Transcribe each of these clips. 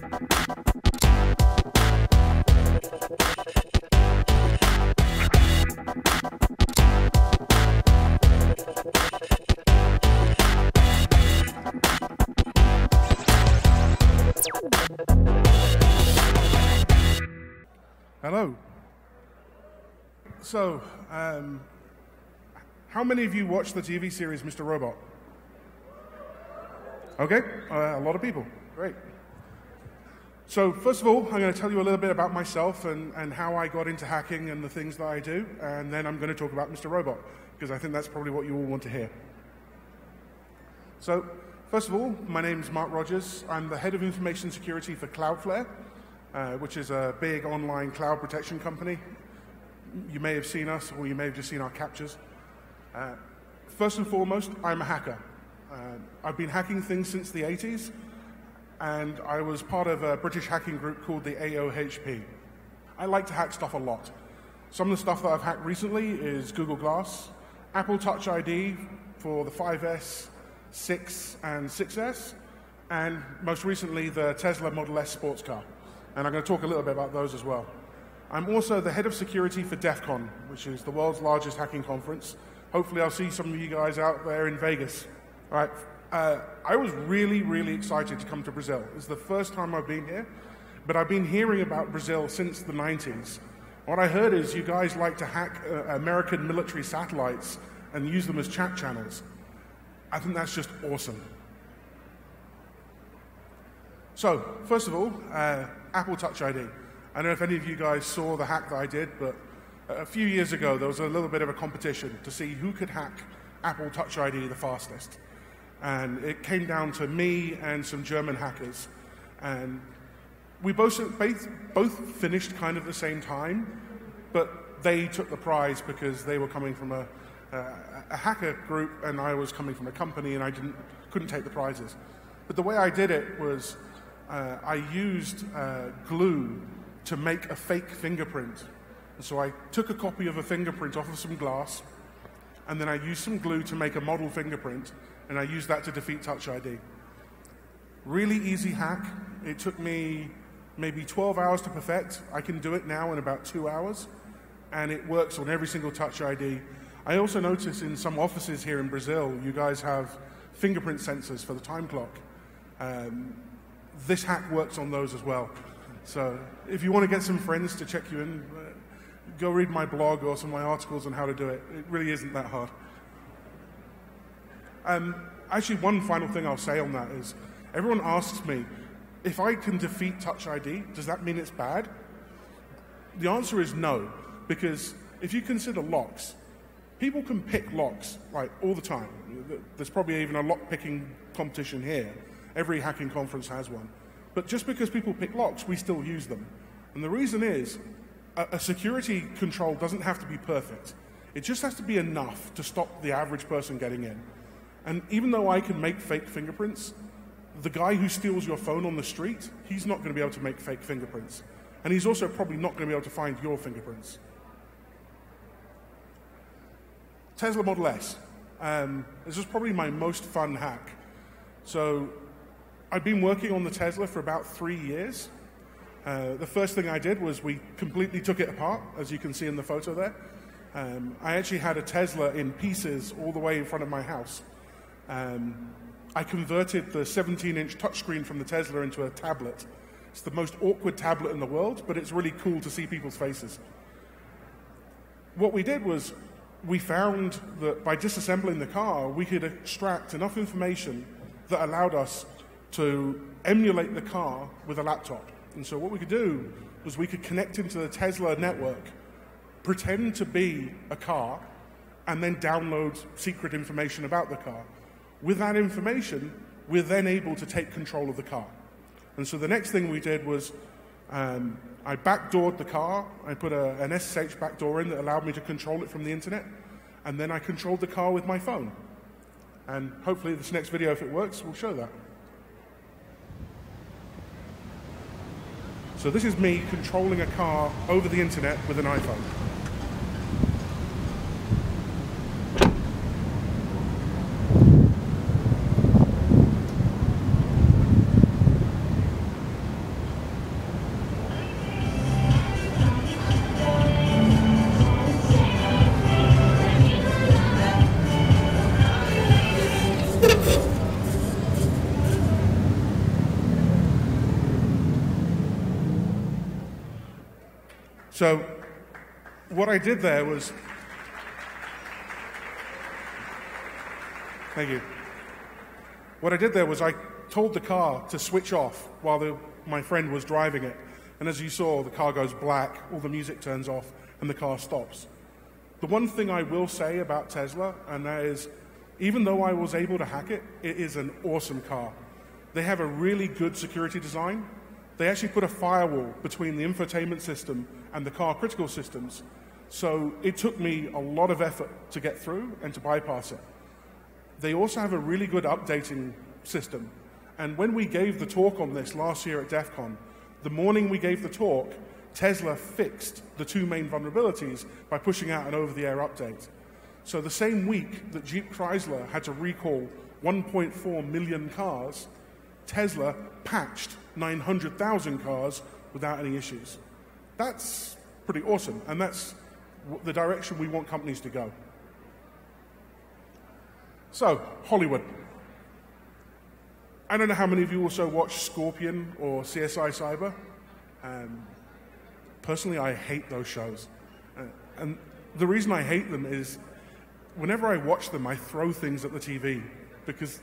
Hello. So, how many of you watched the TV series Mr. Robot? Okay, a lot of people. Great. So, first of all, I'm going to tell you a little bit about myself and how I got into hacking and the things that I do, and then I'm going to talk about Mr. Robot, because I think that's probably what you all want to hear. So, first of all, my name is Marc Rogers. I'm the head of Information Security for Cloudflare, which is a big online cloud protection company. You may have seen us, or you may have just seen our captures. First and foremost, I'm a hacker. I've been hacking things since the 80s, and I was part of a British hacking group called the AOHP. I like to hack stuff a lot. Some of the stuff that I've hacked recently is Google Glass, Apple Touch ID for the 5S, 6, and 6S, and most recently the Tesla Model S sports car. And I'm going to talk a little bit about those as well. I'm also the head of security for DEF CON, which is the world's largest hacking conference. Hopefully I'll see some of you guys out there in Vegas. All right. I was really, really excited to come to Brazil. It's the first time I've been here, but I've been hearing about Brazil since the 90s. What I heard is you guys like to hack American military satellites and use them as chat channels. I think that's just awesome. So, first of all, Apple Touch ID. I don't know if any of you guys saw the hack that I did, but a few years ago there was a little bit of a competition to see who could hack Apple Touch ID the fastest. And it came down to me and some German hackers. And we both finished kind of the same time, but they took the prize because they were coming from a hacker group and I was coming from a company and I couldn't take the prizes. But the way I did it was I used glue to make a fake fingerprint. And so I took a copy of a fingerprint off of some glass, and then I used some glue to make a model fingerprint, and I used that to defeat Touch ID. Really easy hack. It took me maybe 12 hours to perfect. I can do it now in about 2 hours, and it works on every single Touch ID. I also notice in some offices here in Brazil, you guys have fingerprint sensors for the time clock. This hack works on those as well. So if you want to get some friends to check you in, go read my blog or some of my articles on how to do it. It really isn't that hard. Actually, one final thing I'll say on that is, everyone asks me, if I can defeat Touch ID, does that mean it's bad? The answer is no, because if you consider locks, people can pick locks like all the time. There's probably even a lock picking competition here. Every hacking conference has one. But just because people pick locks, we still use them. And the reason is, a security control doesn't have to be perfect. It just has to be enough to stop the average person getting in. And even though I can make fake fingerprints, the guy who steals your phone on the street, he's not going to be able to make fake fingerprints. And he's also probably not going to be able to find your fingerprints. Tesla Model S. This was probably my most fun hack. So I've been working on the Tesla for about 3 years. The first thing I did was we completely took it apart, as you can see in the photo there. I actually had a Tesla in pieces all the way in front of my house. I converted the 17-inch touchscreen from the Tesla into a tablet. It's the most awkward tablet in the world, but it's really cool to see people's faces. What we did was we found that by disassembling the car, we could extract enough information that allowed us to emulate the car with a laptop. And so what we could do was we could connect into the Tesla network, pretend to be a car, and then download secret information about the car. With that information, we're then able to take control of the car. And so the next thing we did was I backdoored the car. I put an SSH backdoor in that allowed me to control it from the internet. And then I controlled the car with my phone. And hopefully this next video, if it works, will show that. So this is me controlling a car over the internet with an iPhone. So what I did there was, thank you. What I did there was I told the car to switch off while my friend was driving it. And as you saw, the car goes black, all the music turns off, and the car stops. The one thing I will say about Tesla, and that is, even though I was able to hack it, it is an awesome car. They have a really good security design. They actually put a firewall between the infotainment system and the car critical systems. So it took me a lot of effort to get through and to bypass it. They also have a really good updating system. And when we gave the talk on this last year at DEF CON, the morning we gave the talk, Tesla fixed the two main vulnerabilities by pushing out an over-the-air update. So the same week that Jeep Chrysler had to recall 1.4 million cars, Tesla patched 900,000 cars without any issues. That's pretty awesome, and that's the direction we want companies to go. So, Hollywood. I don't know how many of you also watch Scorpion or CSI Cyber. Personally, I hate those shows. And the reason I hate them is whenever I watch them, I throw things at the TV because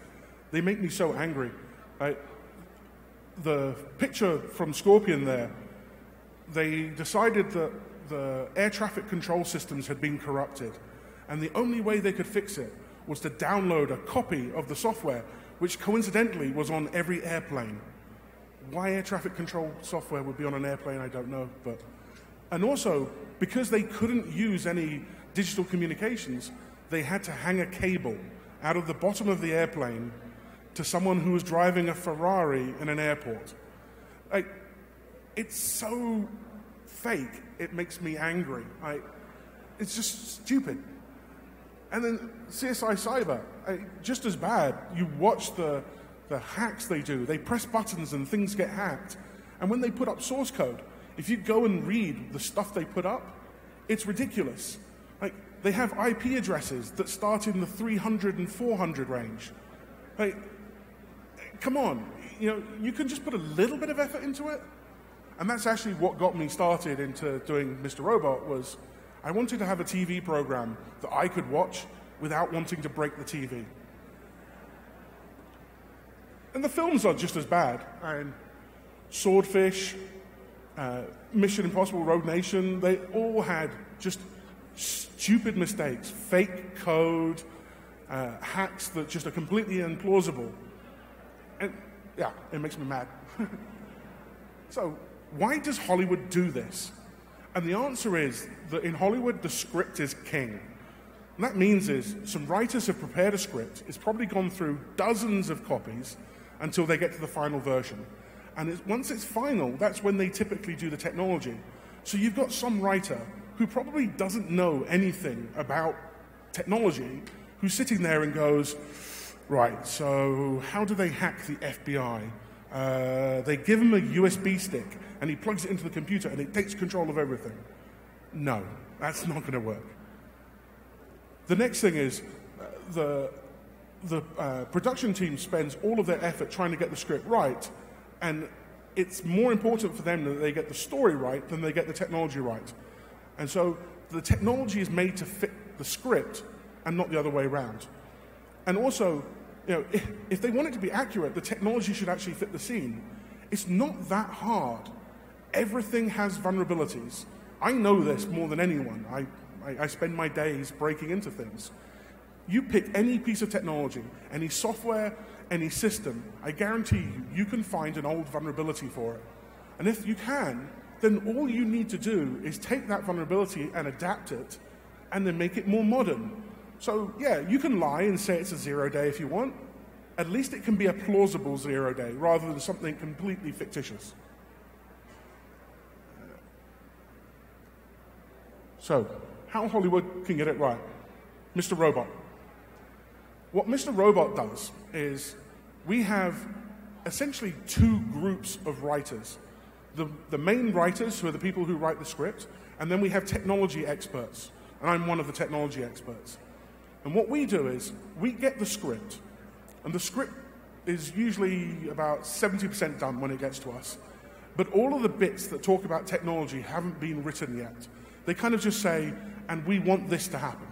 they make me so angry. The picture from Scorpion there, they decided that the air traffic control systems had been corrupted, and the only way they could fix it was to download a copy of the software, which coincidentally was on every airplane. Why air traffic control software would be on an airplane, I don't know. And also, because they couldn't use any digital communications, they had to hang a cable out of the bottom of the airplane to someone who was driving a Ferrari in an airport. It's so fake, it makes me angry. It's just stupid. And then CSI Cyber, just as bad. You watch the hacks they do. They press buttons and things get hacked. And when they put up source code, if you go and read the stuff they put up, it's ridiculous. They have IP addresses that start in the 300 and 400 range. Come on, you can just put a little bit of effort into it. And that's actually what got me started into doing Mr. Robot. Was I wanted to have a TV program that I could watch without wanting to break the TV. And the films are just as bad. Swordfish, Mission Impossible Rogue Nation, they all had just stupid mistakes, fake code, hacks that just are completely implausible. And yeah, it makes me mad. So why does Hollywood do this? And the answer is that in Hollywood, the script is king. And that means is some writers have prepared a script. It's probably gone through dozens of copies until they get to the final version. And once it's final, that's when they typically do the technology. So you've got some writer who probably doesn't know anything about technology, who's sitting there and goes, right, so how do they hack the FBI? They give him a USB stick, and he plugs it into the computer, and it takes control of everything. No, that's not going to work. The next thing is the production team spends all of their effort trying to get the script right, and it's more important for them that they get the story right than they get the technology right. And so the technology is made to fit the script and not the other way around. And also, if they want it to be accurate, the technology should actually fit the scene. It's not that hard. Everything has vulnerabilities. I know this more than anyone. I spend my days breaking into things. You pick any piece of technology, any software, any system, I guarantee you can find an old vulnerability for it. And if you can, then all you need to do is take that vulnerability and adapt it, and then make it more modern. So yeah, you can lie and say it's a 0-day if you want. At least it can be a plausible 0-day rather than something completely fictitious. So, how Hollywood can get it right? Mr. Robot. What Mr. Robot does is we have essentially two groups of writers. The main writers, who are the people who write the script, and then we have technology experts, and I'm one of the technology experts. And what we do is we get the script, and the script is usually about 70% done when it gets to us. But all of the bits that talk about technology haven't been written yet. They kind of just say, and we want this to happen.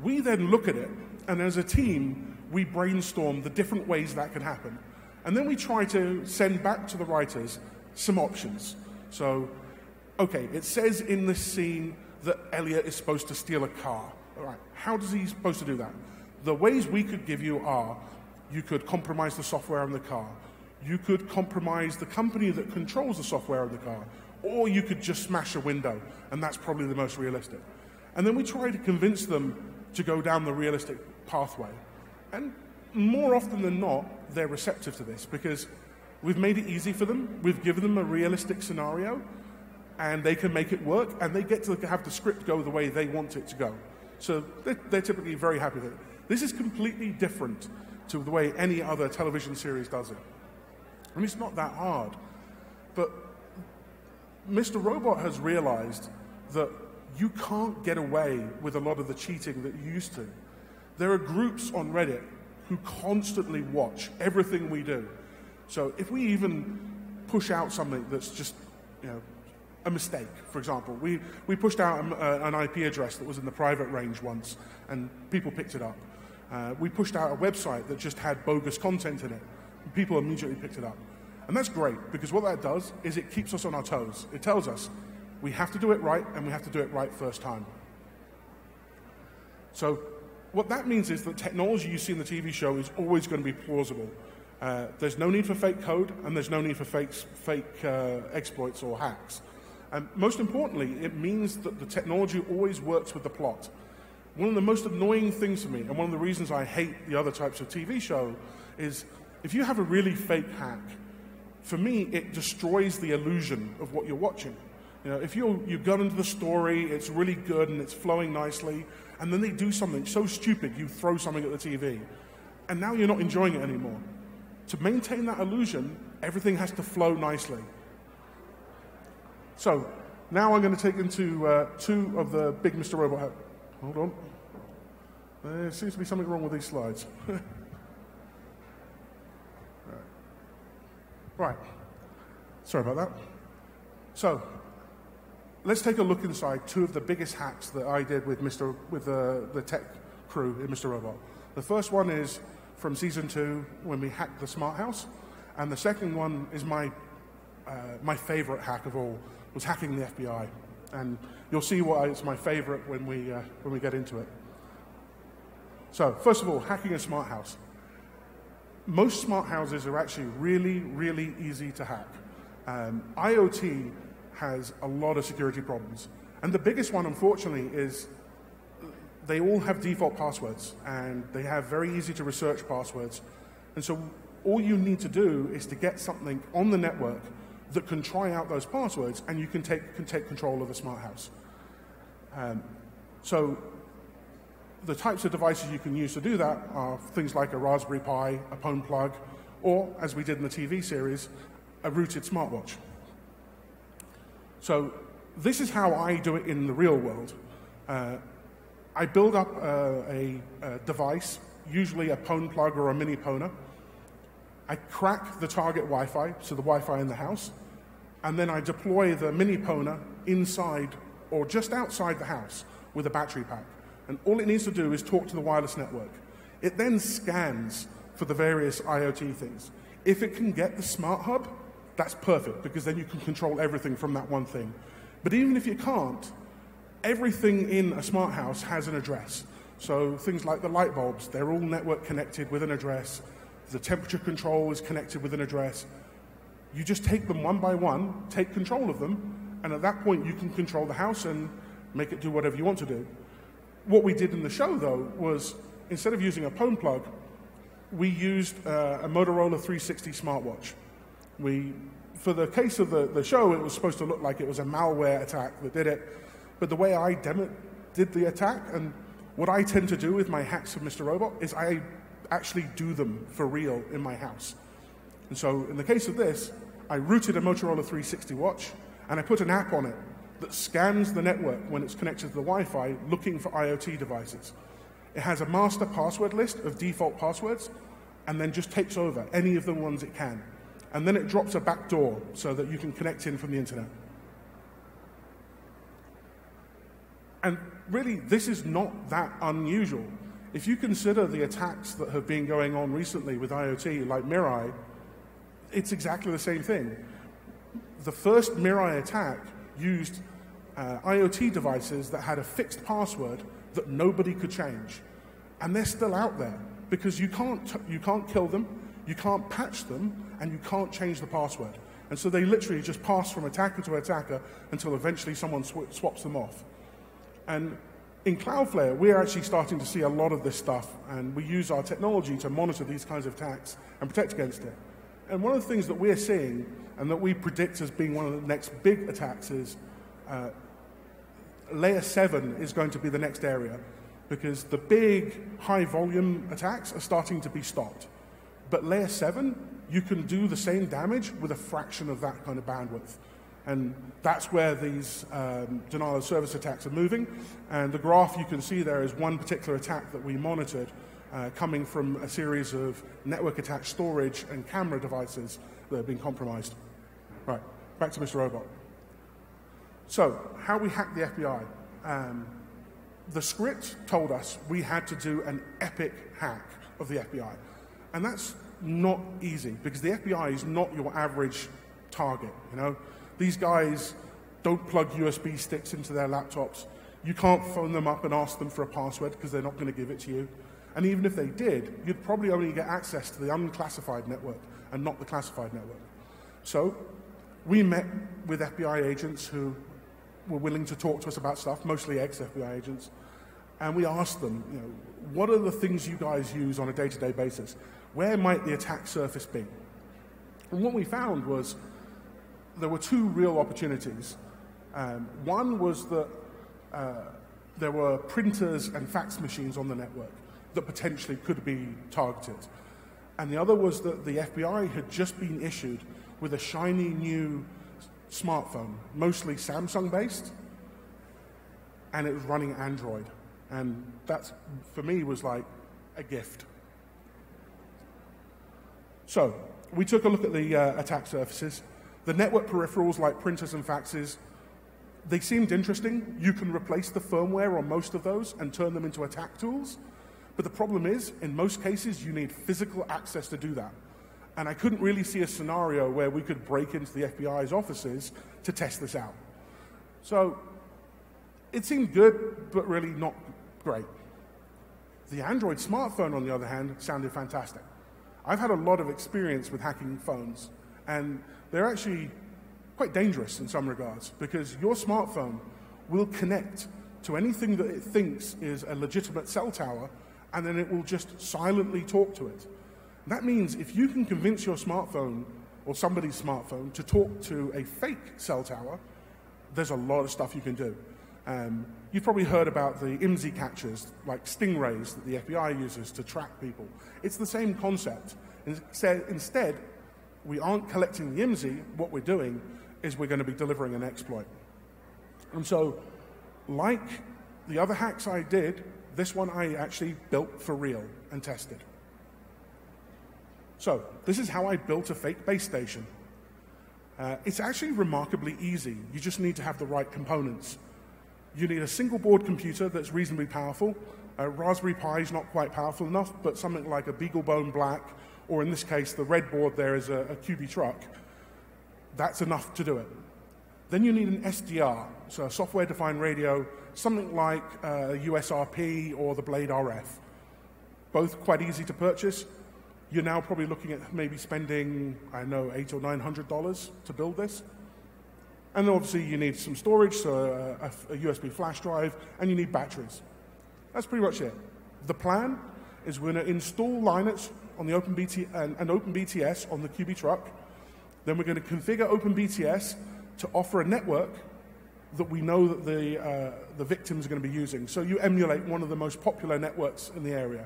We then look at it, and as a team, we brainstorm the different ways that can happen. And then we try to send back to the writers some options. So, okay, it says in this scene that Elliot is supposed to steal a car. All right, how is he supposed to do that? The ways we could give you are, you could compromise the software on the car, you could compromise the company that controls the software on the car, or you could just smash a window, and that's probably the most realistic. And then we try to convince them to go down the realistic pathway. And more often than not, they're receptive to this, because we've made it easy for them, we've given them a realistic scenario, and they can make it work, and they get to have the script go the way they want it to go. So they're typically very happy with it. This is completely different to the way any other television series does it. And it's not that hard. But Mr. Robot has realized that you can't get away with a lot of the cheating that you used to. There are groups on Reddit who constantly watch everything we do. So if we even push out something that's just, a mistake, for example. We pushed out an IP address that was in the private range once, and people picked it up. We pushed out a website that just had bogus content in it. And people immediately picked it up. And that's great, because what that does is it keeps us on our toes. It tells us we have to do it right, and we have to do it right first time. So what that means is that technology you see in the TV show is always going to be plausible. There's no need for fake code, and there's no need for fake exploits or hacks. And most importantly, it means that the technology always works with the plot. One of the most annoying things for me, and one of the reasons I hate the other types of TV show, is if you have a really fake hack, for me, it destroys the illusion of what you're watching. If you've got into the story, it's really good and it's flowing nicely, and then they do something so stupid, you throw something at the TV, and now you're not enjoying it anymore. To maintain that illusion, everything has to flow nicely. So, now I'm going to take into two of the big Mr. Robot. Hold on. There seems to be something wrong with these slides. Right. Sorry about that. So, let's take a look inside two of the biggest hacks that I did with the tech crew in Mr. Robot. The first one is from season 2 when we hacked the smart house, and the second one is my favorite hack of all, was hacking the FBI. And you'll see why it's my favorite when we get into it. So, first of all, hacking a smart house. Most smart houses are actually really, really easy to hack. IoT has a lot of security problems. And the biggest one, unfortunately, is they all have default passwords, and they have very easy to research passwords. And so all you need to do is to get something on the network that can try out those passwords, and you can take control of a smart house. So the types of devices you can use to do that are things like a Raspberry Pi, a phone plug, or, as we did in the TV series, a rooted smartwatch. So this is how I do it in the real world. I build up a device, usually a phone plug or a mini phoner. I crack the target Wi-Fi, so the Wi-Fi in the house, and then I deploy the mini phoner inside or just outside the house with a battery pack. And all it needs to do is talk to the wireless network. It then scans for the various IoT things. If it can get the smart hub, that's perfect, because then you can control everything from that one thing. But even if you can't, everything in a smart house has an address. So things like the light bulbs, they're all network connected with an address. The temperature control is connected with an address. You just take them one by one, take control of them, and at that point you can control the house and make it do whatever you want to do. What we did in the show, though, was instead of using a phone plug, we used a Motorola 360 smartwatch. For the case of the show, it was supposed to look like it was a malware attack that did it, but the way I did the attack, and what I tend to do with my hacks of Mr. Robot, is I actually do them for real in my house. And so in the case of this, I rooted a Motorola 360 watch, and I put an app on it that scans the network when it's connected to the Wi-Fi, looking for IoT devices. It has a master password list of default passwords, and then just takes over any of the ones it can. and then it drops a backdoor so that you can connect in from the internet. And really, this is not that unusual. If you consider the attacks that have been going on recently with IoT, like Mirai, it's exactly the same thing. The first Mirai attack used IoT devices that had a fixed password that nobody could change. And they're still out there because you can't kill them, you can't patch them, and you can't change the password. And so they literally just pass from attacker to attacker until eventually someone swaps them off. And in Cloudflare, we're actually starting to see a lot of this stuff, and we use our technology to monitor these kinds of attacks and protect against it. And one of the things that we're seeing, and that we predict as being one of the next big attacks, is layer 7 is going to be the next area, because the big, high-volume attacks are starting to be stopped. But layer 7, you can do the same damage with a fraction of that kind of bandwidth. And that's where these denial of service attacks are moving. And the graph you can see there is one particular attack that we monitored coming from a series of network-attached storage and camera devices that have been compromised. Right, back to Mr. Robot. So, how we hacked the FBI. The script told us we had to do an epic hack of the FBI. And that's not easy, because the FBI is not your average target, you know? These guys don't plug USB sticks into their laptops. You can't phone them up and ask them for a password because they're not going to give it to you. And even if they did, you'd probably only get access to the unclassified network and not the classified network. So we met with FBI agents who were willing to talk to us about stuff, mostly ex-FBI agents, and we asked them, you know, what are the things you guys use on a day-to-day basis? Where might the attack surface be? And what we found was there were two real opportunities. One was that there were printers and fax machines on the network that potentially could be targeted. And the other was that the FBI had just been issued with a shiny new smartphone, mostly Samsung-based, and it was running Android. And that, for me, was like a gift. So we took a look at the attack surfaces. The network peripherals, like printers and faxes, they seemed interesting. You can replace the firmware on most of those and turn them into attack tools. But the problem is, in most cases, you need physical access to do that. And I couldn't really see a scenario where we could break into the FBI's offices to test this out. So it seemed good, but really not great. The Android smartphone, on the other hand, sounded fantastic. I've had a lot of experience with hacking phones, and they're actually quite dangerous in some regards, because your smartphone will connect to anything that it thinks is a legitimate cell tower, and then it will just silently talk to it. That means if you can convince your smartphone or somebody's smartphone to talk to a fake cell tower, there's a lot of stuff you can do. You've probably heard about the IMSI catchers, like stingrays that the FBI uses to track people. It's the same concept. Instead, we aren't collecting the IMSI. What we're doing is we're going to be delivering an exploit. And so, like the other hacks I did, this one I actually built for real and tested. So, this is how I built a fake base station. It's actually remarkably easy. You just need to have the right components. You need a single board computer that's reasonably powerful. A Raspberry Pi is not quite powerful enough, but something like a BeagleBone Black, or in this case, the red board there is a QB truck. That's enough to do it. Then you need an SDR, so a software-defined radio, something like USRP or the Blade RF. Both quite easy to purchase. You're now probably looking at maybe spending, I don't know, $800 or $900 to build this. And then obviously you need some storage, so a USB flash drive, and you need batteries. That's pretty much it. The plan is we're going to install Linux on the and OpenBTS on the QB truck. Then we're going to configure OpenBTS to offer a network that we know that the victims are going to be using. So you emulate one of the most popular networks in the area.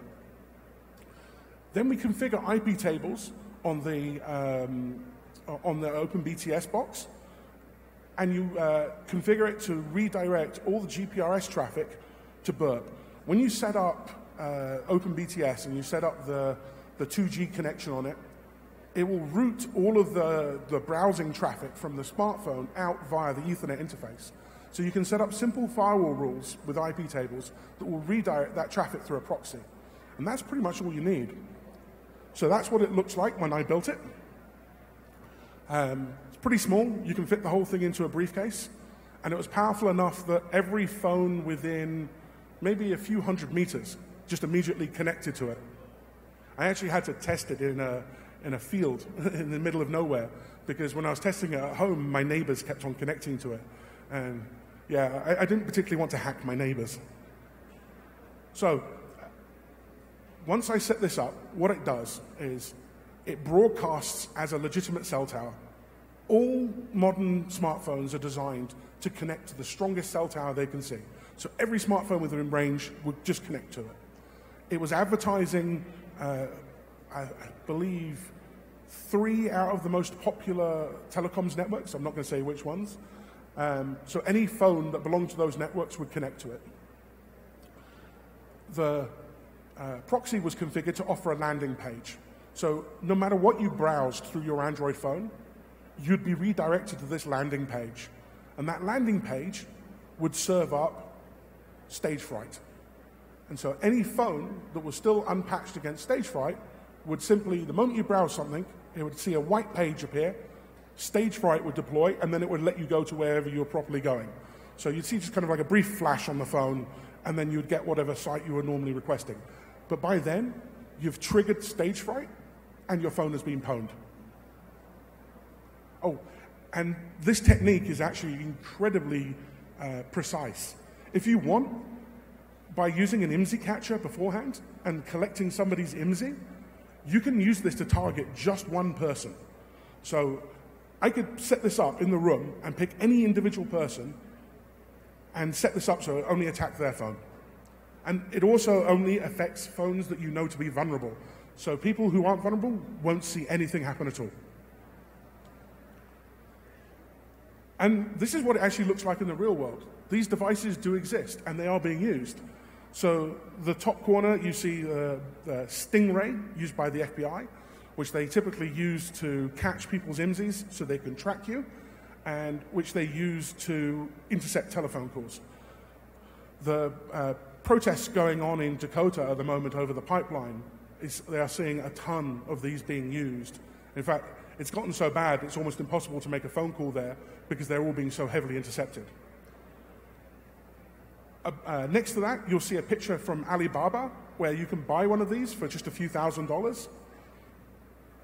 Then we configure IP tables on the OpenBTS box, and you configure it to redirect all the GPRS traffic to Burp. When you set up OpenBTS and you set up the 2G connection on it, it will route all of the browsing traffic from the smartphone out via the Ethernet interface. So you can set up simple firewall rules with IP tables that will redirect that traffic through a proxy. And that's pretty much all you need. So that's what it looks like when I built it. It's pretty small. You can fit the whole thing into a briefcase. And it was powerful enough that every phone within maybe a few hundred meters just immediately connected to it. I actually had to test it in a field in the middle of nowhere, because when I was testing it at home, my neighbors kept on connecting to it. And yeah, I didn't particularly want to hack my neighbors. So once I set this up, what it does is it broadcasts as a legitimate cell tower. All modern smartphones are designed to connect to the strongest cell tower they can see. So every smartphone within range would just connect to it. It was advertising, I believe, 3 out of the most popular telecoms networks. I'm not going to say which ones. So any phone that belonged to those networks would connect to it. The proxy was configured to offer a landing page. So no matter what you browsed through your Android phone, you'd be redirected to this landing page. And that landing page would serve up stage fright. And so any phone that was still unpatched against stage fright would simply, the moment you browse something, it would see a white page appear, stage fright would deploy, and then it would let you go to wherever you were properly going. So you'd see just kind of like a brief flash on the phone, and then you'd get whatever site you were normally requesting. But by then, you've triggered stage fright, and your phone has been pwned. Oh, and this technique is actually incredibly precise. If you want, by using an IMSI catcher beforehand and collecting somebody's IMSI, you can use this to target just one person. So I could set this up in the room and pick any individual person and set this up so it only attacks their phone. And it also only affects phones that you know to be vulnerable. So people who aren't vulnerable won't see anything happen at all. And this is what it actually looks like in the real world. These devices do exist, and they are being used. So the top corner, you see the Stingray used by the FBI, which they typically use to catch people's IMSIs so they can track you, and which they use to intercept telephone calls. The protests going on in Dakota at the moment over the pipeline, they are seeing a ton of these being used. In fact, it's gotten so bad it's almost impossible to make a phone call there because they're all being so heavily intercepted. Next to that, you'll see a picture from Alibaba where you can buy one of these for just a few $1,000s.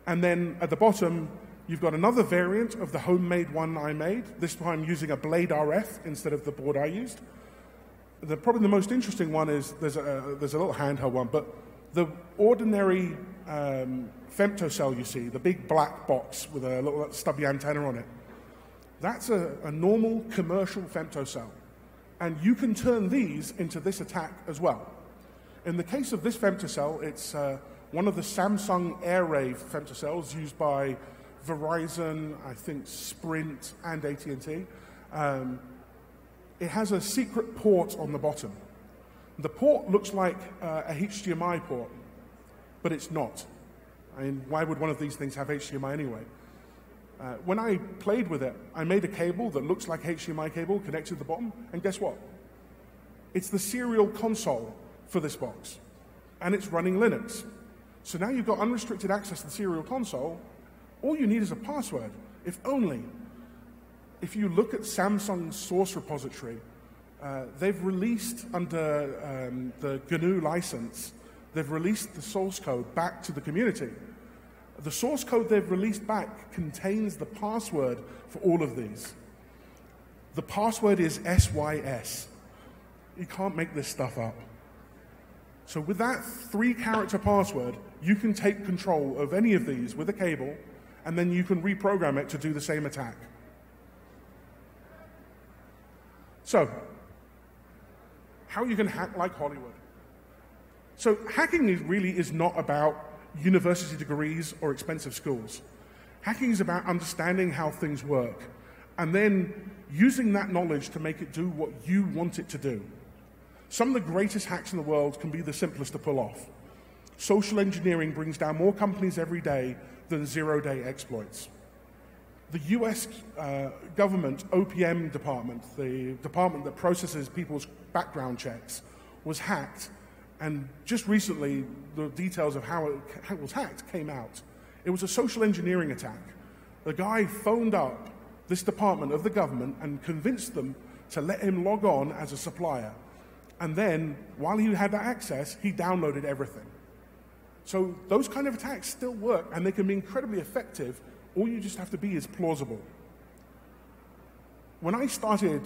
And then at the bottom, you've got another variant of the homemade one I made, this time using a Blade RF instead of the board I used. Probably the most interesting one is, there's a little handheld one, but the ordinary femtocell you see, the big black box with a little stubby antenna on it, that's a normal commercial femtocell. And you can turn these into this attack as well. In the case of this femtocell, it's one of the Samsung AirRave femtocells used by Verizon, I think Sprint, and AT&T. It has a secret port on the bottom. The port looks like a HDMI port, but it's not. I mean, why would one of these things have HDMI anyway? When I played with it, I made a cable that looks like HDMI cable connected to the bottom, and guess what? It's the serial console for this box, and it's running Linux. So now you've got unrestricted access to the serial console. All you need is a password, if only. If you look at Samsung's source repository, they've released under the GNU license, they've released the source code back to the community. The source code they've released back contains the password for all of these. The password is SYS. You can't make this stuff up. So with that 3-character password, you can take control of any of these with a cable, and then you can reprogram it to do the same attack. So, how you can hack like Hollywood? So hacking really is not about university degrees or expensive schools. Hacking is about understanding how things work and then using that knowledge to make it do what you want it to do. Some of the greatest hacks in the world can be the simplest to pull off. Social engineering brings down more companies every day than zero-day exploits. The US government OPM department, the department that processes people's background checks, was hacked, and just recently the details of how it was hacked came out. It was a social engineering attack. The guy phoned up this department of the government and convinced them to let him log on as a supplier. And then, while he had that access, he downloaded everything. So those kind of attacks still work, and they can be incredibly effective. All you just have to be is plausible. When I started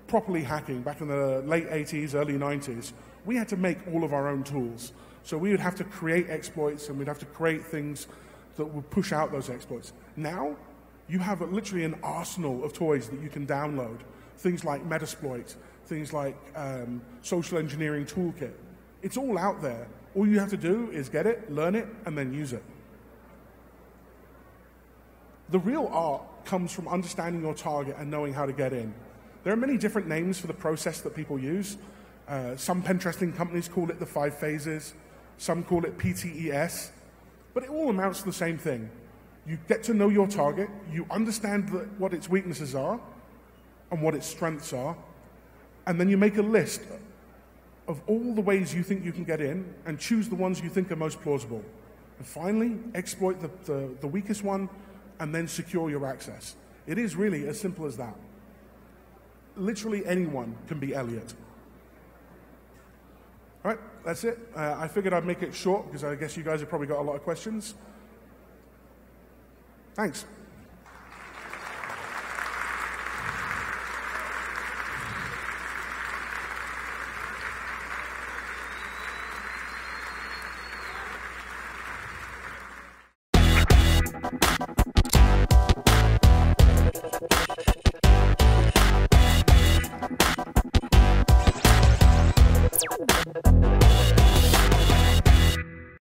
properly hacking back in the late 80s, early 90s, we had to make all of our own tools. So we would have to create exploits, and we'd have to create things that would push out those exploits. Now, you have literally an arsenal of toys that you can download. Things like Metasploit, things like Social Engineering Toolkit. It's all out there. All you have to do is get it, learn it, and then use it. The real art comes from understanding your target and knowing how to get in. There are many different names for the process that people use. Some pen testing companies call it the 5 phases. Some call it PTES. But it all amounts to the same thing. You get to know your target, you understand what its weaknesses are and what its strengths are, and then you make a list of all the ways you think you can get in and choose the ones you think are most plausible. And finally, exploit the weakest one and then secure your access. It is really as simple as that. Literally anyone can be Elliot. All right, that's it. I figured I'd make it short because I guess you guys have probably got a lot of questions. Thanks.